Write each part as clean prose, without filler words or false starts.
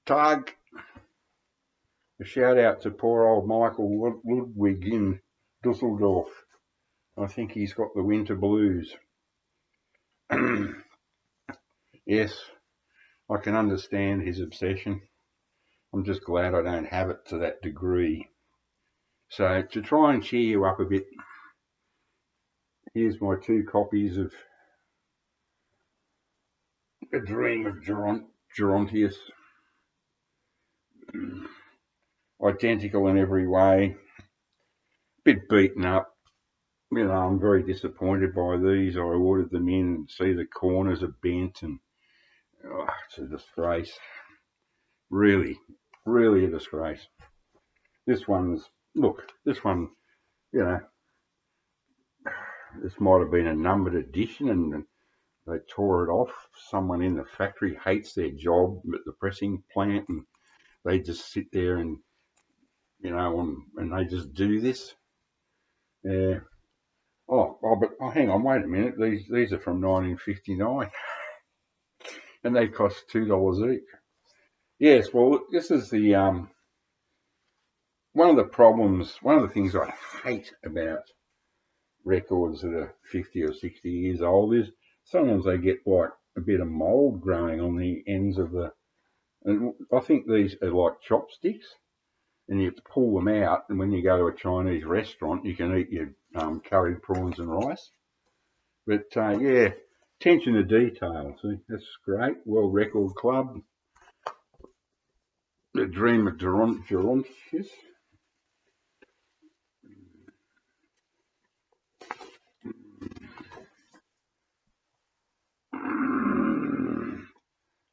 Tug. A shout out to poor old Michael Ludwig in Dusseldorf. I think he's got the winter blues. Yes, I can understand his obsession. I'm just glad I don't have it to that degree. So to try and cheer you up a bit, here's my 2 copies of A Dream of Gerontius. Identical in every way. Bit beaten up. You know, I'm very disappointed by these. I ordered them in and see the corners are bent and it's a disgrace. Really, really a disgrace. This one, you know, this might have been a numbered edition and they tore it off. Someone in the factory hates their job at the pressing plant and they just sit there and, you know, and they just do this. Yeah. But hang on, wait a minute. These are from 1959 and they cost $2 each. Yes, well, this is the one of the things I hate about records that are 50 or 60 years old is sometimes they get like a bit of mold growing on the ends of and I think these are like chopsticks and you pull them out and when you go to a Chinese restaurant you can eat your curried prawns and rice. But yeah, attention to detail, see, that's great. World Record Club, The Dream of Gerontius.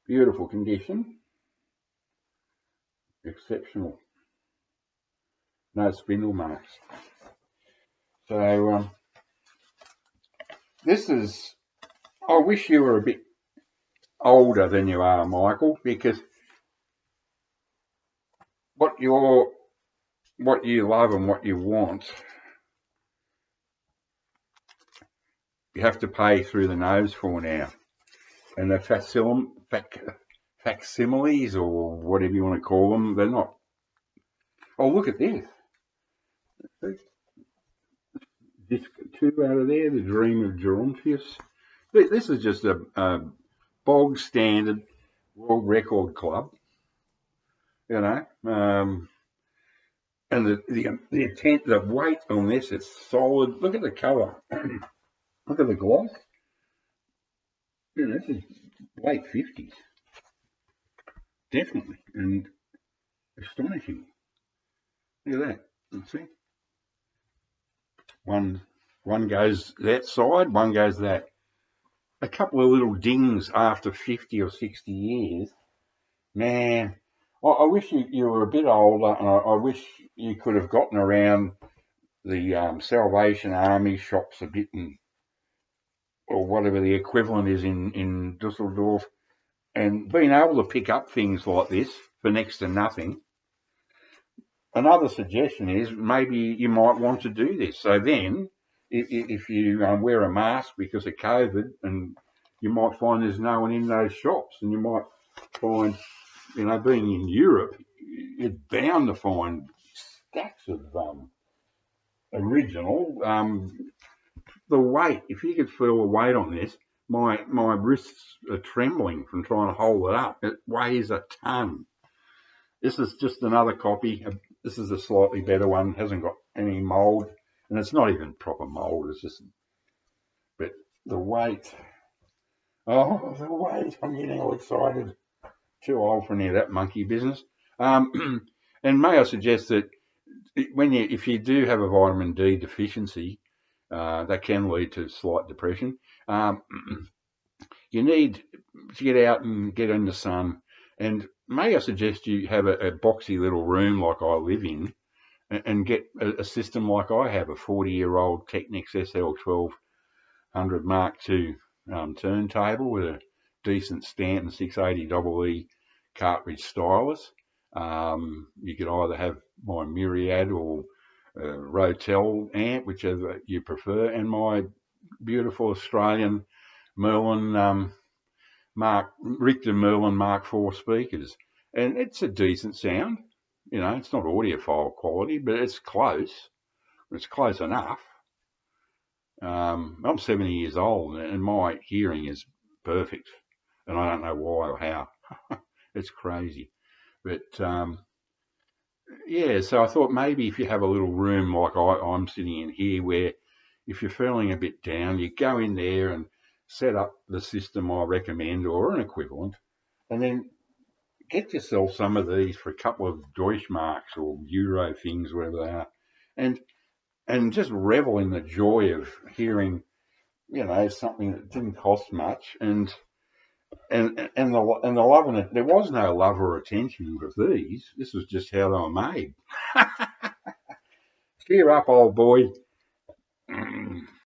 Beautiful condition. Exceptional. No spindle marks. So this is, I wish you were a bit older than you are, Michael, because what you love and what you want, you have to pay through the nose for now. And the facsimiles or whatever you want to call them, they're not. Oh, look at this. Disc 2 out of there, The Dream of Gerontius. This is just a bog standard World Record Club, you know. And the weight on this, it's solid. Look at the colour. Look at the gloss. You know, this is late 50s. Definitely. And astonishing. Look at that. You see? One goes that side, one goes that. A couple of little dings after 50 or 60 years. Man, I wish you were a bit older, and I wish you could have gotten around the Salvation Army shops a bit, or whatever the equivalent is in Dusseldorf, and being able to pick up things like this for next to nothing. Another suggestion is maybe you might want to do this. So then, if you wear a mask because of COVID, and you might find there's no one in those shops, and you might find, you know, being in Europe, you're bound to find stacks of original. The weight, if you could feel the weight on this, my wrists are trembling from trying to hold it up. It weighs a ton. This is just another copy. This is a slightly better one. Hasn't got any mould, and it's not even proper mould. It's just, but the weight. Oh, the weight! I'm getting all excited. Too old for any of that monkey business. And may I suggest that if you do have a vitamin D deficiency, that can lead to slight depression. You need to get out and get in the sun. And may I suggest you have a boxy little room like I live in, and get a system like I have, a 40-year-old Technics SL 1200 Mark II turntable with a decent Stanton 680 EE cartridge stylus. You could either have my Myriad or Rotel amp, whichever you prefer, and my beautiful Australian Merlin Richter Merlin Mark IV speakers. and it's a decent sound. You know, it's not audiophile quality, but it's close. It's close enough. I'm 70 years old, and my hearing is perfect, and I don't know why or how. It's crazy, but yeah. So I thought maybe if you have a little room like I'm sitting in here, where if you're feeling a bit down, you go in there and set up the system I recommend or an equivalent, and then get yourself some of these for a couple of Deutschmarks or Euro things, whatever they are, and just revel in the joy of hearing, you know, something that didn't cost much, and the love in it. There was no love or attention with these. This was just how they were made. Cheer up, old boy.